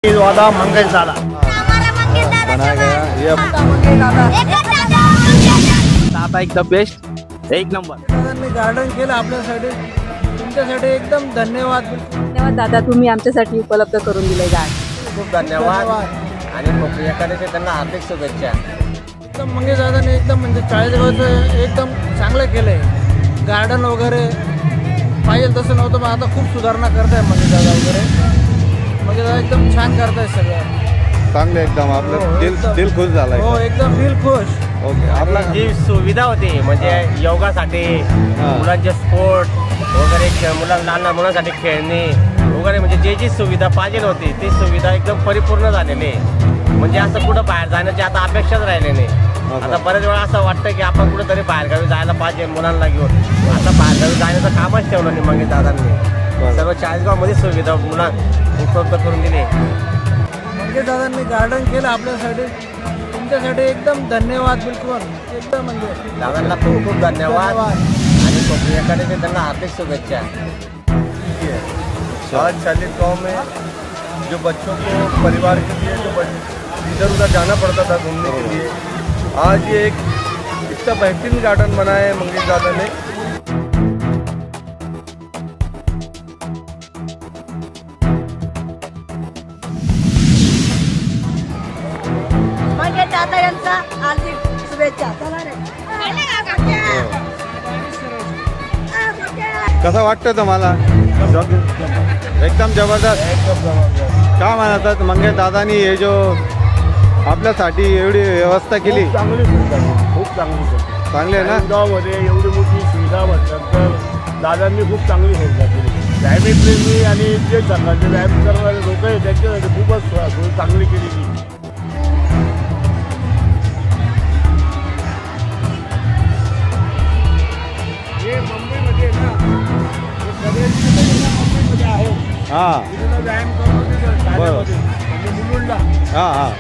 वादा मंगेश दादा बनाया गया ये दादा एक द बेस्ट एक नंबर दादांनी गार्डन केलं आपल्यासाठी, तुमच्यासाठी एकदम धन्यवाद. धन्यवाद दादा, तुम्ही आमच्यासाठी उपलब्ध करून दिले गार्डन. खूप धन्यवाद आणि प्रियकारीचे त्यांना हार्दिक शुभेच्छा. एकदम मंगेश दादांनी एकदम म्हणजे 40 वर्ष एकदम चांगलं केलंय. गार्डन वगैरे पाहिजे तसं नव्हतं, पण आता खूप सुधारणा करताय मंगेश दादा वगैरे. मंगेश दादा एकदम छान करताय सगळं चांगले एकदम आपलं दिल खुश झालंय. हो एकदम दिल खुश. ओके. आपला जी सुविधा होती म्हणजे योगासाठी, मुलांचे स्पोर्ट वगैरे, लहान मुलांसाठी खेळणे वगैरे, म्हणजे जी सुविधा पाहिजे होती ती सुविधा एकदम परिपूर्ण झालेली आहे. म्हणजे असं कुठं बाहेर जाण्याची आता अपेक्षाच राहिली नाही. आता बऱ्याच वेळा असं वाटतं की आपण कुठेतरी बाहेरगावी जायला पाहिजे मुलांना घेऊन. आता बाहेरगावी जाण्याचं कामच ठेवलं नाही मंगेश दादांनी. सर्व 40 मध्ये सुविधा मुलांना उपलब्ध करून दिली. मंगेश दादांनी गार्डन केलं आपल्यासाठी, तुमच्यासाठी एकदम धन्यवाद. बिलकुल एकदम म्हणजे दादांना खूप खूप धन्यवाद आणि प्रियकारीचे त्यांना हार्दिक शुभेच्छा. आज शालिक गांव में जो बच्चों को परिवार के लिए जो इधर उधर जाना पड़ता था घूमने के लिए, आज ये एक इतना बेहतरीन गार्डन बनाया है मंगेश दादा ने. मंगेश दादा यांचा हार्दिक शुभेच्छा. कसं वाटतं तुम्हाला? एकदम जबरदस्त. काय म्हणतात मंगेश दादानी हे जो आपल्यासाठी एवढी व्यवस्था केली, खूप चांगली चांगली आहे ना. गावामध्ये एवढी मोठी सुविधा म्हटल्यानंतर दादांनी खूप चांगली सुविधा केली. व्यायामप्रेमी आणि जे सरकारचे व्यायाम करणारे लोक आहेत त्यांच्यासाठी खूपच सोय चांगली केलेली. हे मुंबईमध्ये ना, हे सगळ्यांची मुंबईमध्ये आहे. हां व्यायाम करून बरोबर. म्हणजे मुलुंडला हां हां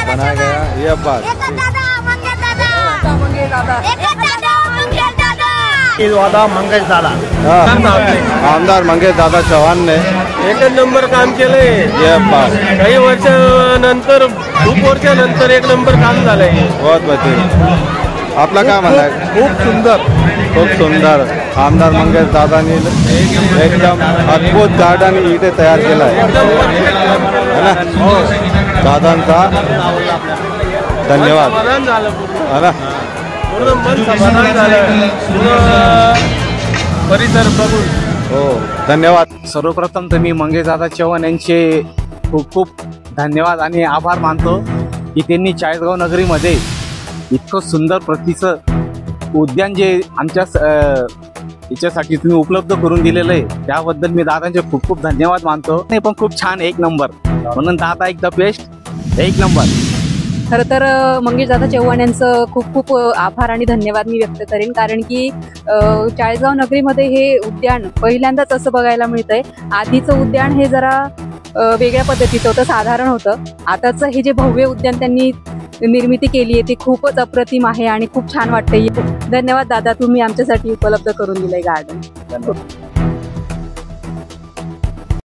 बनाया गया ये बात. वादा मंगेश दादा आमदार मंगेश दादा चव्हाण ने एक नंबर काम केलंय. ये बात काही वर्षानंतर, खूप वर्षानंतर एक नंबर काम झालंय. बहुत बेहतरीन. आपला काय म्हणणं आहे? खूप सुंदर आमदार मंगेश दादानी एकदम अद्भुत गार्डन इथे तयार केलं आहे ना. दादांचा धन्यवाद है ना. परिसर बघून हो धन्यवाद. सर्वप्रथम तर मी मंगेश दादा चव्हाण यांचे खूप खूप धन्यवाद आणि आभार मानतो की त्यांनी चाळीसगाव नगरीमध्ये इतकं सुंदर प्रतीचं उद्यान जे आमच्या याच्यासाठी तुम्ही उपलब्ध करून दिलेलं आहे त्याबद्दल मी दादांचे खूप खूप धन्यवाद मानतो. नाही पण खूप छान एक नंबर, म्हणून दादा एक द बेस्ट एक नंबर. खरं तर मंगेश दादा चव्हाण यांचं खूप खूप आभार आणि धन्यवाद मी व्यक्त करेन, कारण की चाळीसगाव नगरीमध्ये हे उद्यान पहिल्यांदाच असं बघायला मिळतंय. आधीचं उद्यान हे जरा वेगळ्या पद्धतीचं होतं, साधारण होतं. आताचं हे जे भव्य उद्यान त्यांनी निर्मिती केली आहे ती खूपच अप्रतिम आहे आणि खूप छान वाटतंय. धन्यवाद दादा, तुम्ही आमच्यासाठी उपलब्ध करून दिलंय गार्डन.